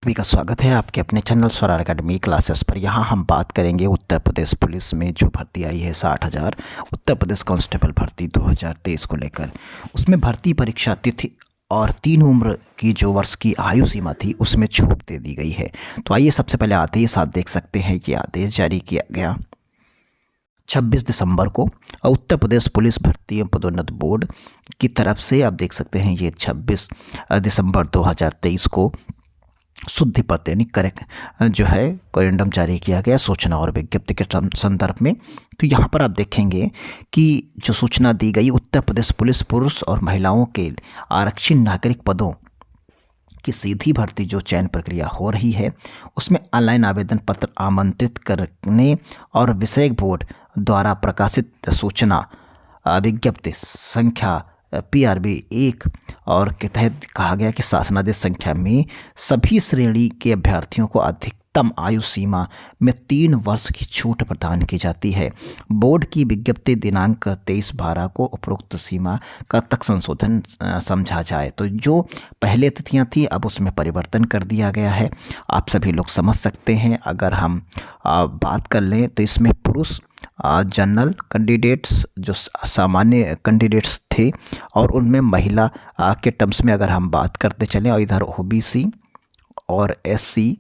सभी का स्वागत है आपके अपने चैनल स्वराज अकेडमी क्लासेस पर। यहाँ हम बात करेंगे उत्तर प्रदेश पुलिस में जो भर्ती आई है 60,000 उत्तर प्रदेश कांस्टेबल भर्ती 2023 को लेकर। उसमें भर्ती परीक्षा तिथि और 3 उम्र की जो वर्ष की आयु सीमा थी उसमें छूट दे दी गई है। तो आइए सबसे पहले आदेश आप देख सकते हैं कि आदेश जारी किया गया 26 दिसंबर को उत्तर प्रदेश पुलिस भर्ती एवं पदोन्नति बोर्ड की तरफ से। आप देख सकते हैं ये 26 दिसंबर 2023 को शुद्धि पत्र यानी करेक्ट जो है कोरेंडम जारी किया गया सूचना और विज्ञप्ति के संदर्भ में। तो यहाँ पर आप देखेंगे कि जो सूचना दी गई उत्तर प्रदेश पुलिस पुरुष और महिलाओं के आरक्षित नागरिक पदों की सीधी भर्ती जो चयन प्रक्रिया हो रही है उसमें ऑनलाइन आवेदन पत्र आमंत्रित करने और विषय बोर्ड द्वारा प्रकाशित सूचना विज्ञप्ति संख्या PRB 1 और के तहत कहा गया कि शासनादेश संख्या में सभी श्रेणी के अभ्यर्थियों को अधिकतम आयु सीमा में 3 वर्ष की छूट प्रदान की जाती है। बोर्ड की विज्ञप्ति दिनांक 23/12 को उपरोक्त सीमा का तक संशोधन समझा जाए। तो जो पहले तिथियां थी अब उसमें परिवर्तन कर दिया गया है, आप सभी लोग समझ सकते हैं। अगर हम बात कर लें तो इसमें पुरुष जनरल कैंडिडेट्स जो सामान्य कैंडिडेट्स थे और उनमें महिला के टर्म्स में अगर हम बात करते चलें और इधर OBC और SC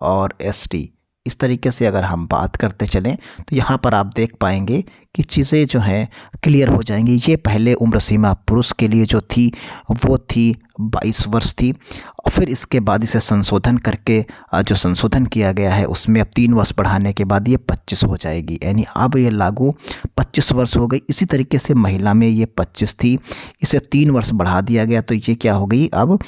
और ST इस तरीके से अगर हम बात करते चलें तो यहाँ पर आप देख पाएंगे कि चीज़ें जो हैं क्लियर हो जाएंगी। ये पहले उम्र सीमा पुरुष के लिए जो थी वो थी 22 वर्ष थी और फिर इसके बाद इसे संशोधन करके जो संशोधन किया गया है उसमें अब 3 वर्ष बढ़ाने के बाद ये 25 हो जाएगी, यानी अब ये लागू 25 वर्ष हो गई। इसी तरीके से महिला में ये 25 थी, इसे 3 वर्ष बढ़ा दिया गया तो ये क्या हो गई अब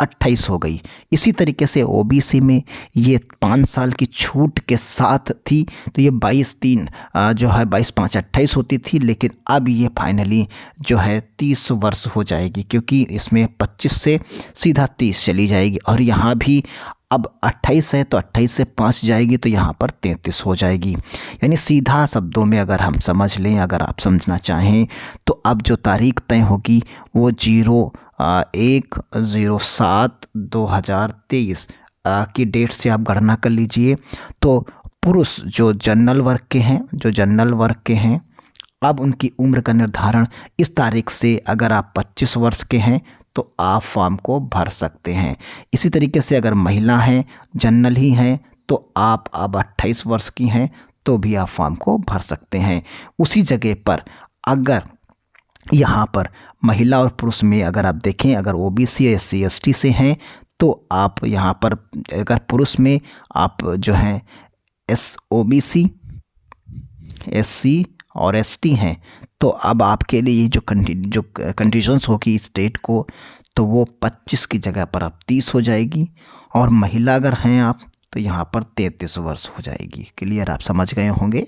28 हो गई। इसी तरीके से OBC में ये 5 साल की छूट के साथ थी तो ये 22/3 जो है 22/5 28 होती थी, लेकिन अब ये फाइनली जो है 30 वर्ष हो जाएगी क्योंकि इसमें 25 से सीधा 30 चली जाएगी और यहाँ भी अब 28 है तो 28 से 5 जाएगी तो यहाँ पर 33 हो जाएगी। यानी सीधा शब्दों में अगर हम समझ लें, अगर आप समझना चाहें तो अब जो तारीख तय होगी वो 01/07/2023 की डेट से आप गणना कर लीजिए। तो पुरुष जो जनरल वर्ग के हैं अब उनकी उम्र का निर्धारण इस तारीख से, अगर आप 25 वर्ष के हैं तो आप फॉर्म को भर सकते हैं। इसी तरीके से अगर महिला हैं जनरल ही हैं तो आप अब 28 वर्ष की हैं तो भी आप फॉर्म को भर सकते हैं। उसी जगह पर अगर यहाँ पर महिला और पुरुष में अगर आप देखें, अगर OBC या SC ST से हैं तो आप यहाँ पर अगर पुरुष में आप जो हैं OBC SC और ST हैं तो अब आपके लिए जो कंडीशंस होगी स्टेट को तो वो 25 की जगह पर अब 30 हो जाएगी और महिला अगर हैं आप तो यहाँ पर 33 वर्ष हो जाएगी। क्लियर, आप समझ गए होंगे।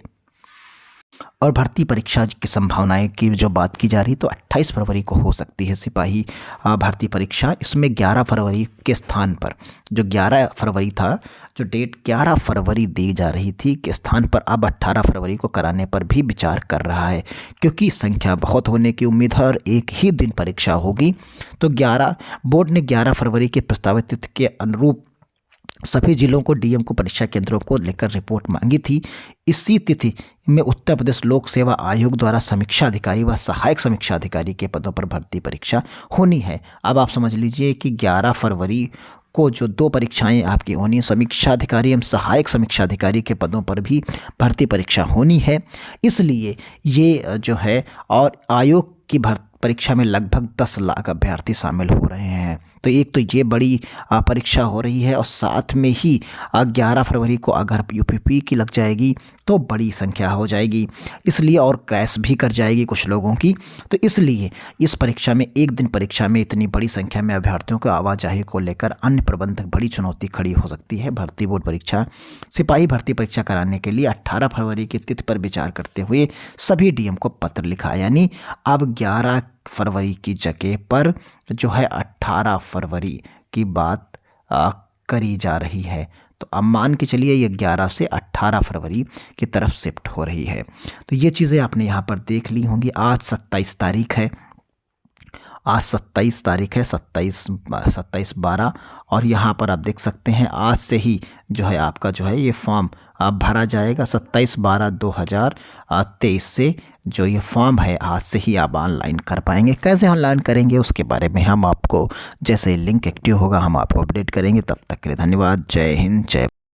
और भर्ती परीक्षा की संभावनाएं की जो बात की जा रही तो 28 फरवरी को हो सकती है सिपाही भर्ती परीक्षा। इसमें 11 फरवरी के स्थान पर जो 11 फरवरी था, जो डेट 11 फरवरी दी जा रही थी के स्थान पर अब 18 फरवरी को कराने पर भी विचार कर रहा है क्योंकि संख्या बहुत होने की उम्मीद है और एक ही दिन परीक्षा होगी। तो बोर्ड ने 11 फरवरी के प्रस्तावित तिथि के अनुरूप सभी जिलों को DM को परीक्षा केंद्रों को लेकर रिपोर्ट मांगी थी। इसी तिथि में उत्तर प्रदेश लोक सेवा आयोग द्वारा समीक्षा अधिकारी व सहायक समीक्षा अधिकारी के पदों पर भर्ती परीक्षा होनी है। अब आप समझ लीजिए कि 11 फरवरी को जो 2 परीक्षाएं आपकी होनी, समीक्षा अधिकारी एवं सहायक समीक्षा अधिकारी के पदों पर भी भर्ती परीक्षा होनी है। इसलिए ये जो है और आयोग की परीक्षा में लगभग 10 लाख अभ्यर्थी शामिल हो रहे हैं। तो एक तो ये बड़ी परीक्षा हो रही है और साथ में ही 11 फरवरी को अगर UPP की लग जाएगी तो बड़ी संख्या हो जाएगी, इसलिए और क्रैश भी कर जाएगी कुछ लोगों की। तो इसलिए इस परीक्षा में एक दिन परीक्षा में इतनी बड़ी संख्या में अभ्यर्थियों को आवाजाही को लेकर अन्य प्रबंधक बड़ी चुनौती खड़ी हो सकती है। भर्ती बोर्ड परीक्षा सिपाही भर्ती परीक्षा कराने के लिए 18 फरवरी की तिथि पर विचार करते हुए सभी DM को पत्र लिखा, यानी अब 11 फरवरी की जगह पर जो है 18 फरवरी की बात करी जा रही है। तो अब मान के चलिए ये 11 से 18 फरवरी की तरफ शिफ्ट हो रही है। तो ये चीज़ें आपने यहाँ पर देख ली होंगी। आज 27 तारीख है आज 27 तारीख है, 27/12, और यहाँ पर आप देख सकते हैं आज से ही जो है आपका जो है ये फॉर्म आप भरा जाएगा। 27/12/2023 से जो ये फॉर्म है आज से ही आप ऑनलाइन कर पाएंगे। कैसे ऑनलाइन करेंगे उसके बारे में हम आपको जैसे लिंक एक्टिव होगा हम आपको अपडेट करेंगे। तब तक के लिए धन्यवाद। जय हिंद, जय